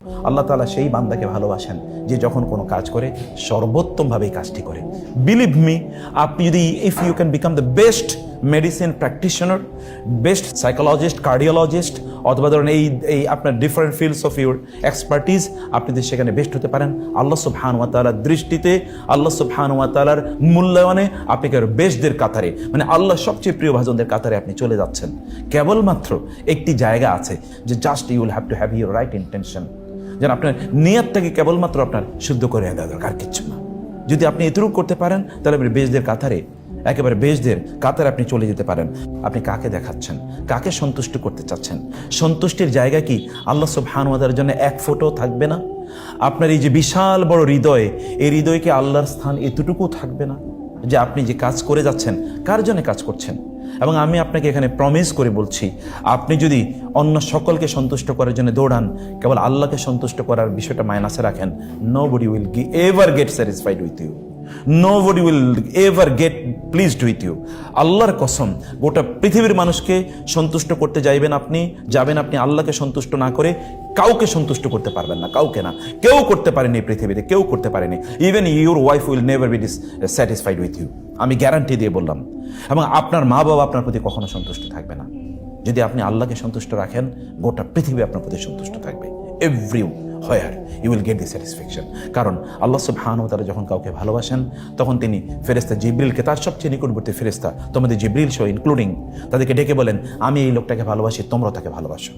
আল্লাহ তাআলা সেই বান্দাকে ভালোবাসেন যে যখন কোনো কাজ করে সর্বোত্তমভাবে এই কাজটি করে। বিলিভ মি, আপনি যদি if you can become the best medicine practitioner, best psychologist, cardiologist, অথবা ধরুন এই আপনার different fields of your expertise, আপনি যদি সেখানে বেস্ট হতে পারেন, আল্লাহ সুবহানাহু ওয়া তাআলার দৃষ্টিতে, আল্লাহ সুবহানাহু ওয়া তাআলার মূল্যায়নে আপনাকে বেস্টদের কাতারে, মানে আল্লাহ সবচেয়ে প্রিয় ভাজনদের কাতারে আপনি চলে যাচ্ছেন। কেবলমাত্র একটি জায়গা আছে যে just you will have to have your right intention, যেন আপনার নিয়তটাকে কেবলমাত্র আপনার শুদ্ধ করে দেওয়া দরকার, কিচ্ছু না। যদি আপনি এতটুকু করতে পারেন তাহলে আপনি বেশদের কাতারে, একেবারে বেশদের কাতারে আপনি চলে যেতে পারেন। আপনি কাকে দেখাচ্ছেন, কাকে সন্তুষ্ট করতে চাচ্ছেন? সন্তুষ্টির জায়গা কি আল্লাহ সুবহানাহু ওয়া তাআলার জন্য এক ফোঁটাও থাকবে না? আপনার এই যে বিশাল বড় হৃদয়, এই হৃদয়কে আল্লাহর স্থান এতটুকু থাকবে না যে আপনি যে কাজ করে যাচ্ছেন কার জন্য কাজ করছেন? এবং আমি আপনাকে এখানে প্রমিস করে বলছি, আপনি যদি অন্য সকলকে সন্তুষ্ট করার জন্য দৌড়ান, কেবল আল্লাহকে সন্তুষ্ট করার বিষয়টা মাইনাসে রাখেন, nobody will ever get satisfied with you, nobody will ever get pleased with you. আল্লাহর কসম, গোটা পৃথিবীর মানুষকে সন্তুষ্ট করতে যাবেন আপনি আল্লাহকে সন্তুষ্ট না করে কাউকে সন্তুষ্ট করতে পারবেন না, কাউকে না। কেউ করতে পারেনি এই পৃথিবীতে, কেউ করতে পারেনি। Even your wife will never be satisfied with you, আমি গ্যারান্টি দিয়ে বললাম। এবং আপনার মা বাবা আপনার প্রতি কখনো সন্তুষ্ট থাকবে না। যদি আপনি আল্লাহকে সন্তুষ্ট রাখেন, গোটা পৃথিবী আপনার প্রতি সন্তুষ্ট থাকবে। Everywhere you will get the satisfaction. কারণ আল্লাহ সুবহানাহু ওয়া তাআলা যখন কাউকে ভালোবাসেন, তখন তিনি ফেরেশতা জিবরিলকে, তার সবচেয়ে নিকটবর্তী ফেরেশতা, তোমাদের জিবরিল সহ ইনক্লুডিং, তাদেরকে ডেকে বলেন, আমি এই লোকটাকে ভালোবাসি, তোমরা তাকে ভালোবাসো।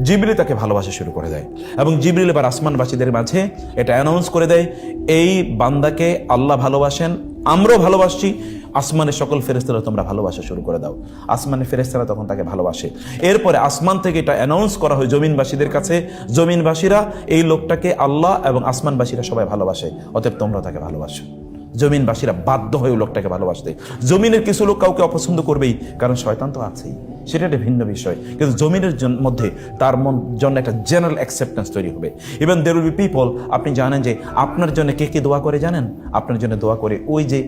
জিবরিল তাকে ভালোবাসা শুরু করে দেয় এবং জিবরিল এবার আসমানবাসীদের মাঝে এটা অ্যানাউন্স করে দেয়, এই বান্দাকে আল্লাহ ভালোবাসেন, আমরাও ভালোবাসছি, আসমানের সকল ফেরেশতারা তোমরা ভালোবাসা শুরু করে দাও। আসমানের ফেরেশতারা তখন তাকে ভালোবাসে। এরপরে আসমান থেকে এটা অ্যানাউন্স করা হয় জমিনবাসীদের কাছে, জমিনবাসীরা এই লোকটাকে আল্লাহ এবং আসমানবাসীরা সবাই ভালোবাসে, অতএব তোমরা তাকে ভালোবাসো। জমিনবাসীরা বাধ্য হয়ে লোকটাকে ভালোবাসতে। জমিনের কিছু লোক কাউকে অপছন্দ করবেই, কারণ শয়তান তো আছেই, সেটা একটা ভিন্ন বিষয়। কিন্তু জমিনের মধ্যে তার জন্য একটা জেনারেল অ্যাকসেপ্টেন্স তৈরি হবে। Even there will be people, আপনি জানেন যে আপনার জন্য কে কে দোয়া করে জানেন? আপনার জন্য দোয়া করে ওই যে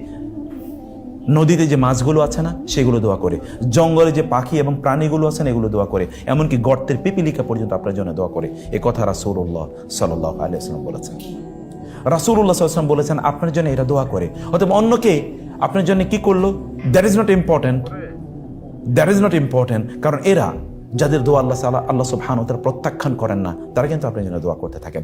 নদীতে যে মাছগুলো আছে না, সেগুলো দোয়া করে, জঙ্গলে যে পাখি এবং প্রাণীগুলো আছে না, এগুলো দোয়া করে, এমনকি গর্তের পিপিলিকা পর্যন্ত আপনার জন্য দোয়া করে। এ কথা রাসূলুল্লাহ সাল্লাল্লাহু আলাইহি ওয়াসাল্লাম বলেছেন। রাসূলুল্লাহ সাল্লাল্লাহু আলাইহি ওয়াসাল্লাম বলেছেন আপনার জন্য এরা দোয়া করে। অতএব অন্যকে আপনার জন্য কি করলো, দ্যাট ইজ নট ইম্পর্টেন্ট, কারণ এরা যাদের দোয়া আল্লাহ সুবহানাহু ওয়া তাআলা প্রত্যাখ্যান করেন না, তারা কিন্তু আপনার জন্য দোয়া করতে থাকেন।